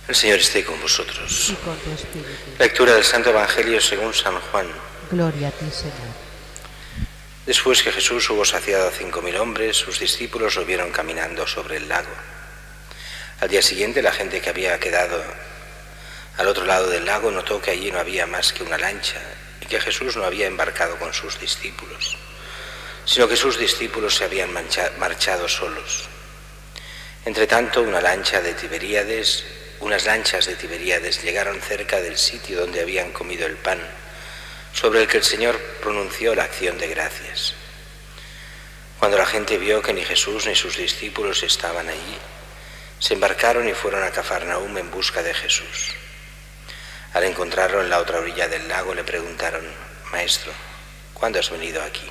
El Señor esté con vosotros. Y con tu espíritu. Lectura del Santo Evangelio según San Juan. Gloria a ti, Señor. Después que Jesús hubo saciado a 5.000 hombres, sus discípulos lo vieron caminando sobre el lago. Al día siguiente, la gente que había quedado al otro lado del lago notó que allí no había más que una lancha y que Jesús no había embarcado con sus discípulos, sino que sus discípulos se habían marchado solos. Entretanto, unas lanchas de Tiberíades llegaron cerca del sitio donde habían comido el pan, sobre el que el Señor pronunció la acción de gracias. Cuando la gente vio que ni Jesús ni sus discípulos estaban allí, se embarcaron y fueron a Cafarnaúm en busca de Jesús. Al encontrarlo en la otra orilla del lago, le preguntaron: «Maestro, ¿cuándo has venido aquí?».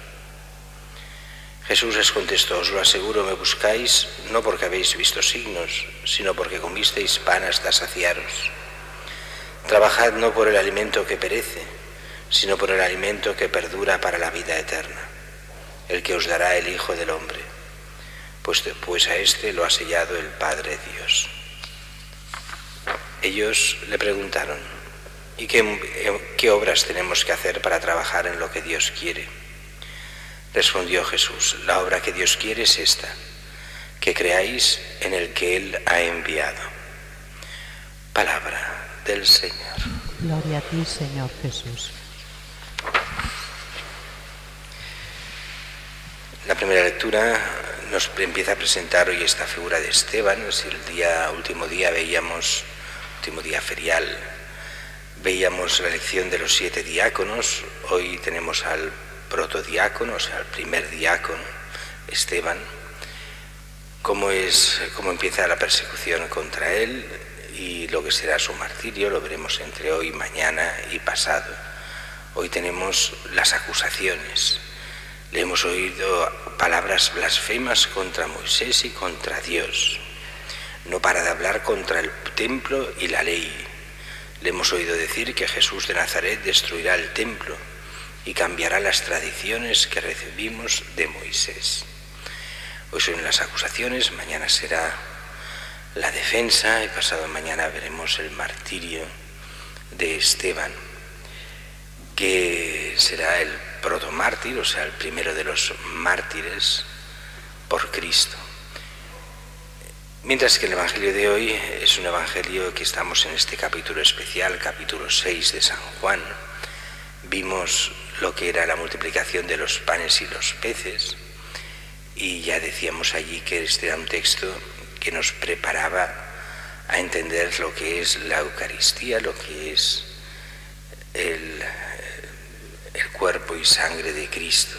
Jesús les contestó: «Os lo aseguro, me buscáis no porque habéis visto signos, sino porque comisteis pan hasta saciaros. Trabajad no por el alimento que perece, sino por el alimento que perdura para la vida eterna, el que os dará el Hijo del Hombre, pues a éste lo ha sellado el Padre Dios». Ellos le preguntaron: «¿Y qué obras tenemos que hacer para trabajar en lo que Dios quiere?». Respondió Jesús: «La obra que Dios quiere es esta, que creáis en el que Él ha enviado». Palabra del Señor. Gloria a ti, Señor Jesús. La primera lectura nos empieza a presentar hoy esta figura de Esteban. Si último día ferial, veíamos la elección de los 7 diáconos, hoy tenemos al protodiácono, o sea, al primer diácono, Esteban. Cómo empieza la persecución contra él y lo que será su martirio, lo veremos entre hoy, mañana y pasado. Hoy tenemos las acusaciones. Le hemos oído palabras blasfemas contra Moisés y contra Dios. No para de hablar contra el templo y la ley. Le hemos oído decir que Jesús de Nazaret destruirá el templo y cambiará las tradiciones que recibimos de Moisés. Hoy son las acusaciones, mañana será la defensa y pasado mañana veremos el martirio de Esteban, que será el protomártir, o sea, el primero de los mártires por Cristo. Mientras que el Evangelio de hoy es un Evangelio que estamos en este capítulo especial, capítulo 6 de San Juan. Vimos lo que era la multiplicación de los panes y los peces y ya decíamos allí que este era un texto que nos preparaba a entender lo que es la Eucaristía, lo que es el cuerpo y sangre de Cristo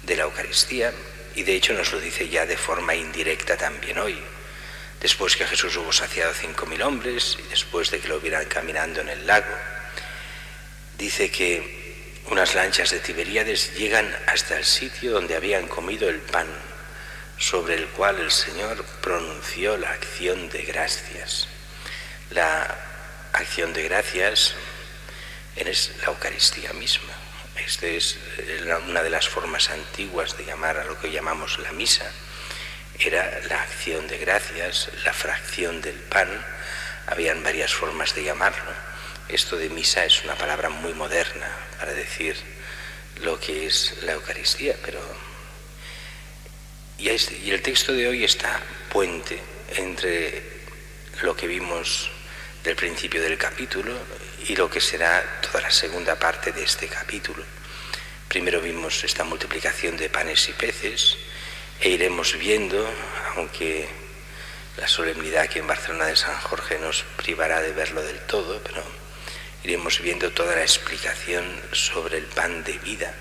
de la Eucaristía, y de hecho nos lo dice ya de forma indirecta también hoy. Después que Jesús hubo saciado 5.000 hombres y después de que lo vieran caminando en el lago, dice que unas lanchas de Tiberíades llegan hasta el sitio donde habían comido el pan, sobre el cual el Señor pronunció la acción de gracias. La acción de gracias es la Eucaristía misma. Esta es una de las formas antiguas de llamar a lo que llamamos la misa. Era la acción de gracias, la fracción del pan. Habían varias formas de llamarlo. Esto de misa es una palabra muy moderna para decir lo que es la Eucaristía, pero y el texto de hoy está puente entre lo que vimos del principio del capítulo y lo que será toda la segunda parte de este capítulo. Primero vimos esta multiplicación de panes y peces e iremos viendo, aunque la solemnidad aquí en Barcelona de San Jorge nos privará de verlo del todo, pero iremos viendo toda la explicación sobre el pan de vida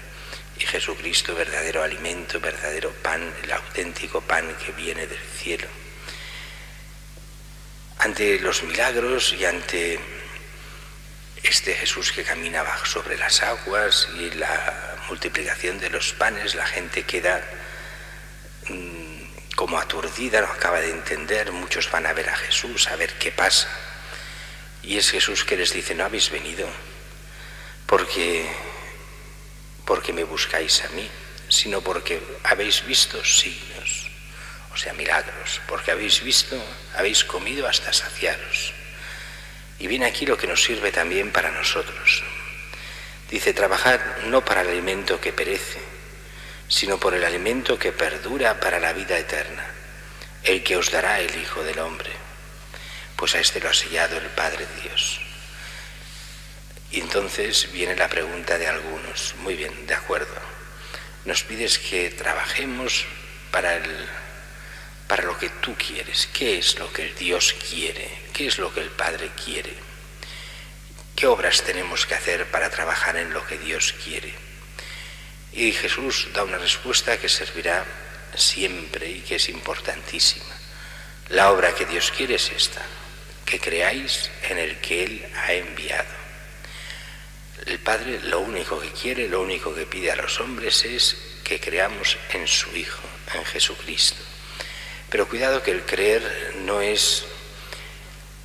y Jesucristo, verdadero alimento, verdadero pan, el auténtico pan que viene del cielo. Ante los milagros y ante este Jesús que caminaba sobre las aguas y la multiplicación de los panes, la gente queda como aturdida, no acaba de entender. Muchos van a ver a Jesús, a ver qué pasa. Y es Jesús que les dice: no habéis venido porque me buscáis a mí, sino porque habéis visto signos, o sea, milagros, porque habéis visto, habéis comido hasta saciaros. Y viene aquí lo que nos sirve también para nosotros. Dice, trabajad no para el alimento que perece, sino por el alimento que perdura para la vida eterna, el que os dará el Hijo del Hombre, pues a este lo ha sellado el Padre Dios. Y entonces viene la pregunta de algunos. Muy bien, de acuerdo. Nos pides que trabajemos para lo que tú quieres. ¿Qué es lo que el Dios quiere? ¿Qué es lo que el Padre quiere? ¿Qué obras tenemos que hacer para trabajar en lo que Dios quiere? Y Jesús da una respuesta que servirá siempre y que es importantísima. La obra que Dios quiere es esta, que creáis en el que Él ha enviado. El Padre lo único que quiere, lo único que pide a los hombres es que creamos en su Hijo, en Jesucristo. Pero cuidado que el creer no es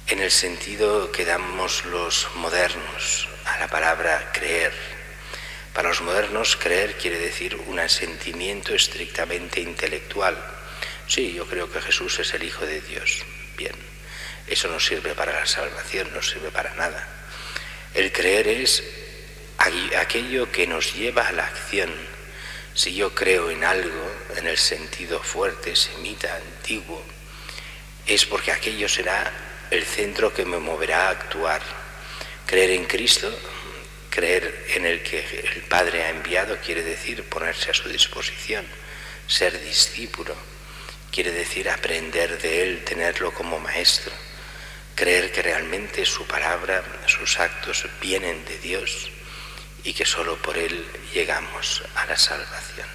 en el sentido que damos los modernos a la palabra creer. Para los modernos, creer quiere decir un asentimiento estrictamente intelectual. Sí, yo creo que Jesús es el Hijo de Dios. Bien, eso no sirve para la salvación, no sirve para nada. El creer es aquello que nos lleva a la acción. Si yo creo en algo, en el sentido fuerte, semita, antiguo, es porque aquello será el centro que me moverá a actuar. Creer en Cristo, creer en el que el Padre ha enviado, quiere decir ponerse a su disposición. Ser discípulo quiere decir aprender de Él, tenerlo como maestro. Creer que realmente su palabra, sus actos vienen de Dios y que solo por Él llegamos a la salvación.